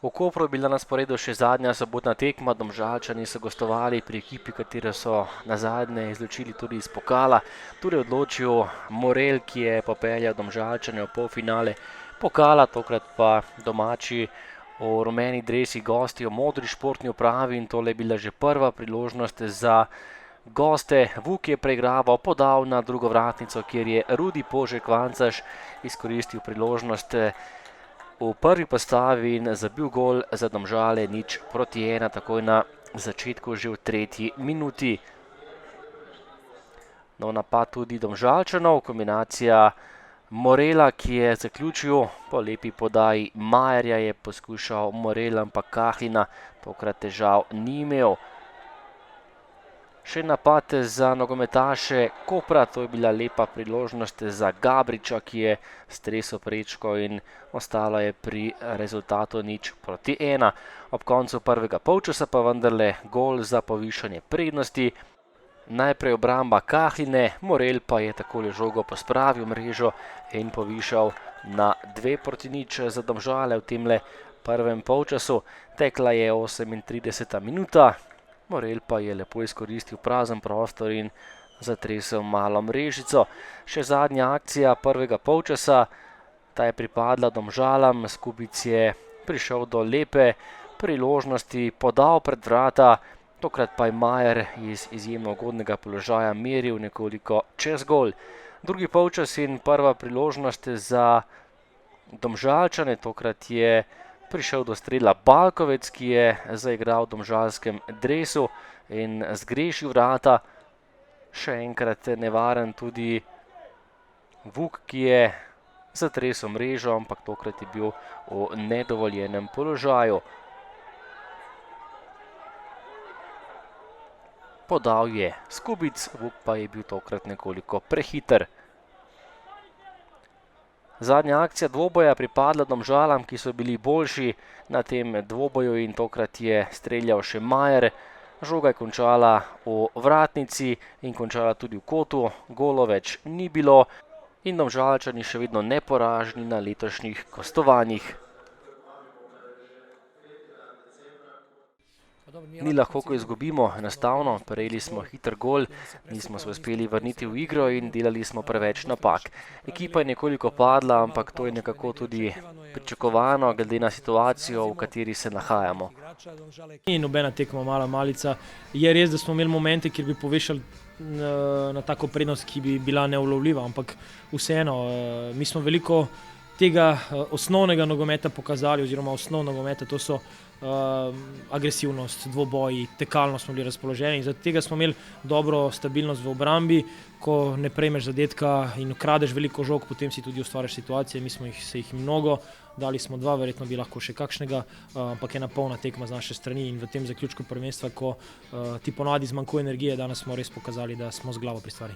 V Kopru je bila na sporedu še zadnja sobotna tekma. Domžalčani so gostovali pri ekipi, katero so nazadnje izločili tudi iz pokala. Tu je odločil Morel, ki je popeljal Domžalčane v polfinale pokala, tokrat pa domači v rumeni dresi gostijo modri športni upravi in tole je bila že prva priložnost za goste. Vuk je preigraval, podal na drugo vratnico, kjer je Rudi Požek Vancaš izkoristil priložnost v prvi postavi in zabil gol za Domžale 0:1, takoj na začetku že v 3. minuti. No, napad tudi Domžalčanov, kombinacija Morela, ki je zaključil po lepi podaji Majerja, je poskušal Morel, ampak Kahlina tokrat težav ni imel. Še napad za nogometaše Kopra, to je bila lepa priložnost za Gabriča, ki je stresel prečko in ostalo je pri rezultatu 0:1. Ob koncu prvega polčasa pa vendarle gol za povišanje prednosti. Najprej obramba Kahline, Morel pa je takole žogo pospravil v mrežo in povišal na 2:0 za Domžale v temle prvem polčasu. Tekla je 38. minuta. Morel pa je lepo izkoristil prazen prostor in zatresel malo mrežico. Še zadnja akcija prvega polčasa, ta je pripadla Domžalam. Skubic je prišel do lepe priložnosti, podal pred vrata, tokrat pa je Majer iz izjemno ugodnega položaja meril nekoliko čez gol. Drugi polčas in prva priložnost za Domžalčane, tokrat je prišel do strela Balkovec, ki je zaigral v domžalskem dresu in zgrešil vrata. Še enkrat nevaren tudi Vuk, ki je zatresel mrežo, ampak tokrat je bil v nedovoljenem položaju. Podal je Skubic, Vuk pa je bil tokrat nekoliko prehiter. Zadnja akcija dvoboja pripadla Domžalam, ki so bili boljši na tem dvoboju in tokrat je streljal še Majer. Žoga je končala v vratnici in končala tudi v kotu, golov več ni bilo in Domžalčani še vedno neporaženi na letošnjih gostovanjih. Ni lahko, ko izgubimo, enostavno, prejeli smo hiter gol, nismo se uspeli vrniti v igro in delali smo preveč napak. Ekipa je nekoliko padla, ampak to je nekako tudi pričakovano, glede na situacijo, v kateri se nahajamo. Ni nobena tekma mala malica. Je res, da smo imeli momente, kjer bi povešali na tako prednost, ki bi bila neulovljiva, ampak vseeno, mi smo veliko tega osnovnega nogometa pokazali, oziroma osnov nogometa, to so agresivnost, dvoboji, tekalno smo bili razpoloženi in zaradi tega smo imeli dobro stabilnost v obrambi. Ko ne prejmeš zadetka in ukradeš veliko žog, potem si tudi ustvariš situacije, mi smo se jih mnogo, dali smo 2, verjetno bi lahko še kakšnega, ampak ena polna tekma z naše strani in v tem zaključku prvenstva, ko ti ponavadi zmanjkuje energije, danes smo res pokazali, da smo z glavo pri stvari.